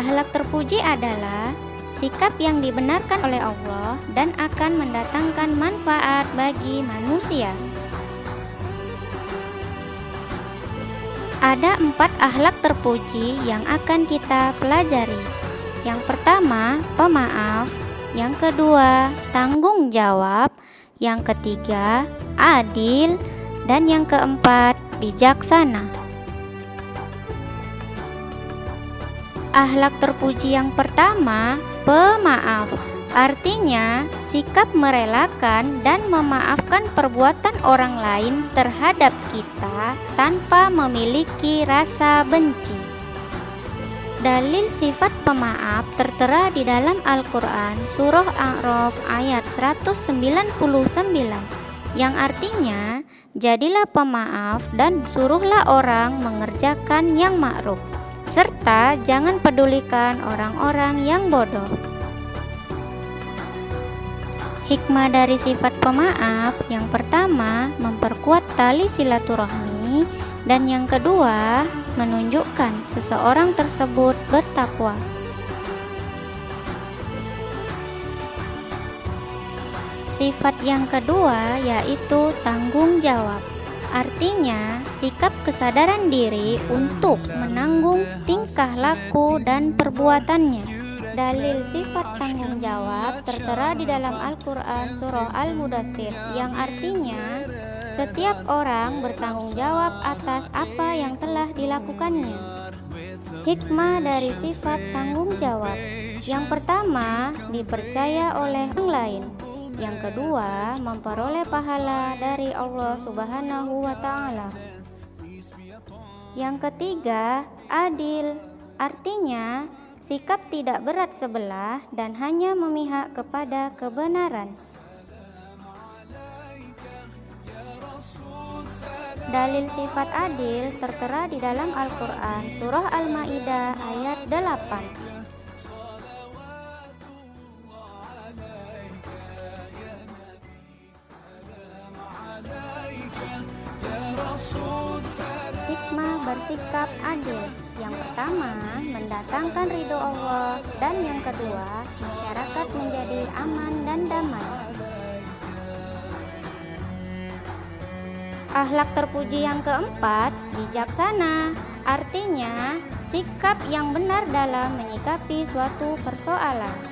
Akhlak terpuji adalah sikap yang dibenarkan oleh Allah dan akan mendatangkan manfaat bagi manusia. Ada 4 akhlak terpuji yang akan kita pelajari. Yang pertama, pemaaf. Yang kedua, tanggung jawab. Yang ketiga, adil. Dan yang keempat, bijaksana. Akhlak terpuji yang pertama, pemaaf. Artinya, sikap merelakan dan memaafkan perbuatan orang lain terhadap kita tanpa memiliki rasa benci. Dalil sifat pemaaf tertera di dalam Al-Quran Surah A'raf ayat 199, yang artinya, jadilah pemaaf dan suruhlah orang mengerjakan yang ma'ruf, serta jangan pedulikan orang-orang yang bodoh. Hikmah dari sifat pemaaf, yang pertama, memperkuat tali silaturahmi, dan yang kedua, menunjukkan seseorang tersebut bertakwa. Sifat yang kedua yaitu tanggung jawab. Artinya, sikap kesadaran diri untuk menanggung tingkah laku dan perbuatannya. Dalil sifat tanggung jawab tertera di dalam Al-Quran Surah Al-Mudaththir, yang artinya setiap orang bertanggung jawab atas apa yang telah dilakukannya. Hikmah dari sifat tanggung jawab, yang pertama, dipercaya oleh orang lain. Yang kedua, memperoleh pahala dari Allah Subhanahu wa Ta'ala. Yang ketiga, adil. Artinya, sikap tidak berat sebelah dan hanya memihak kepada kebenaran. Dalil sifat adil tertera di dalam Al-Quran Surah Al-Ma'idah ayat 8. Hikmah bersikap adil, yang pertama, mendatangkan ridho Allah, dan yang kedua, masyarakat menjadi aman dan damai. Akhlak terpuji yang keempat, bijaksana. Artinya, sikap yang benar dalam menyikapi suatu persoalan.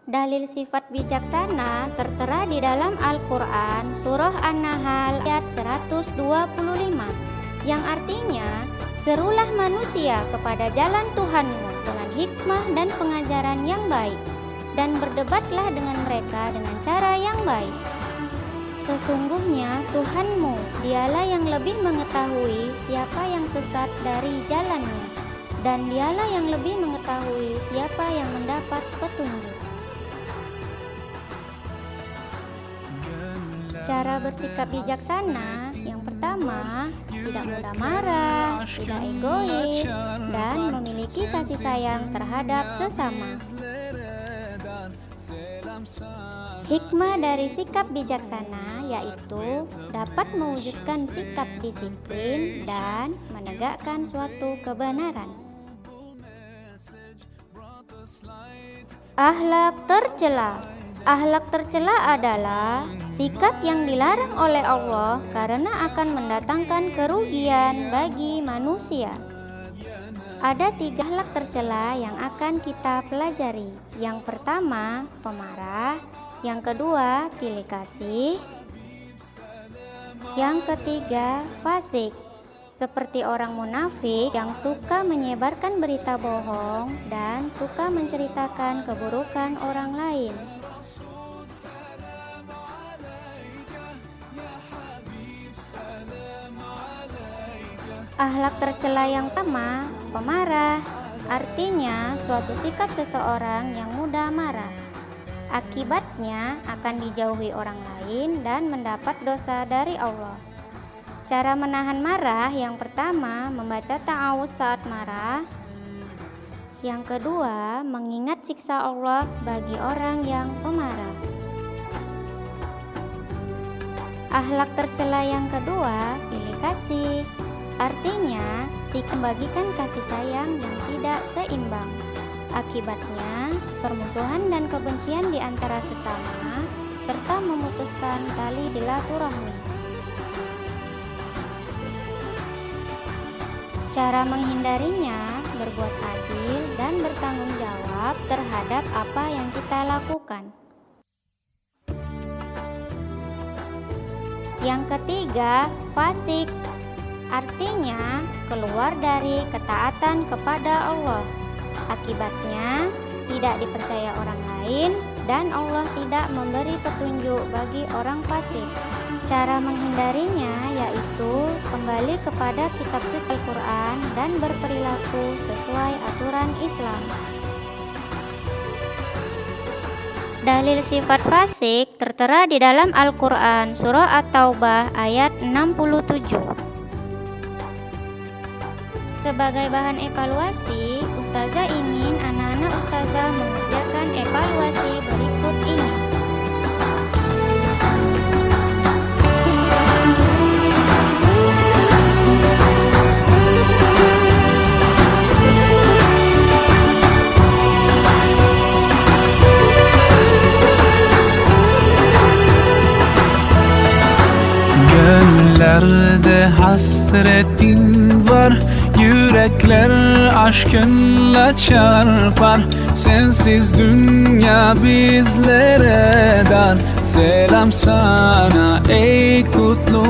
Dalil sifat bijaksana tertera di dalam Al-Quran Surah An-Nahl ayat 125, yang artinya, serulah manusia kepada jalan Tuhanmu dengan hikmah dan pengajaran yang baik, dan berdebatlah dengan mereka dengan cara yang baik. Sesungguhnya Tuhanmu, dialah yang lebih mengetahui siapa yang sesat dari jalannya, dan dialah yang lebih mengetahui siapa yang mendapat petunjuk. Cara bersikap bijaksana, yang pertama, tidak mudah marah, tidak egois, dan memiliki kasih sayang terhadap sesama. Hikmah dari sikap bijaksana yaitu dapat mewujudkan sikap disiplin dan menegakkan suatu kebenaran. Akhlak tercela. Akhlak tercela adalah sikap yang dilarang oleh Allah karena akan mendatangkan kerugian bagi manusia. Ada 3 akhlak tercela yang akan kita pelajari. Yang pertama, pemarah. Yang kedua, pilih kasih. Yang ketiga, fasik. Seperti orang munafik yang suka menyebarkan berita bohong dan suka menceritakan keburukan orang lain. Akhlak tercela yang pertama, pemarah. Artinya suatu sikap seseorang yang mudah marah. Akibatnya akan dijauhi orang lain dan mendapat dosa dari Allah. Cara menahan marah, yang pertama, membaca ta'awudz saat marah. Yang kedua, mengingat siksa Allah bagi orang yang pemarah. Akhlak tercela yang kedua, pilih kasih. Artinya, si membagikan kasih sayang yang tidak seimbang. Akibatnya, permusuhan dan kebencian di antara sesama, serta memutuskan tali silaturahmi. Cara menghindarinya, berbuat adil dan bertanggung jawab terhadap apa yang kita lakukan. Yang ketiga, fasik. Artinya, keluar dari ketaatan kepada Allah. Akibatnya, tidak dipercaya orang lain dan Allah tidak memberi petunjuk bagi orang fasik. Cara menghindarinya yaitu kembali kepada kitab suci Al-Quran dan berperilaku sesuai aturan Islam. Dalil sifat fasik tertera di dalam Al-Quran surah At-Taubah ayat 67. Sebagai bahan evaluasi, Ustazah ingin anak-anak Ustazah mengerjakan evaluasi berikut ini. Gönüllerde hasretin var, yürekler aşkınla çarpar. Sensiz dünya bizlere dar. Selam sana ey kutlu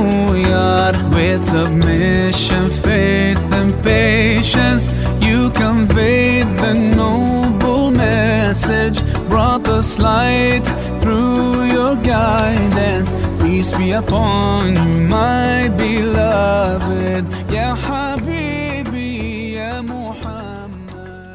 yar. With submission, faith and patience, you conveyed the noble message, brought us light through your guidance. Peace be upon you, my beloved. Ya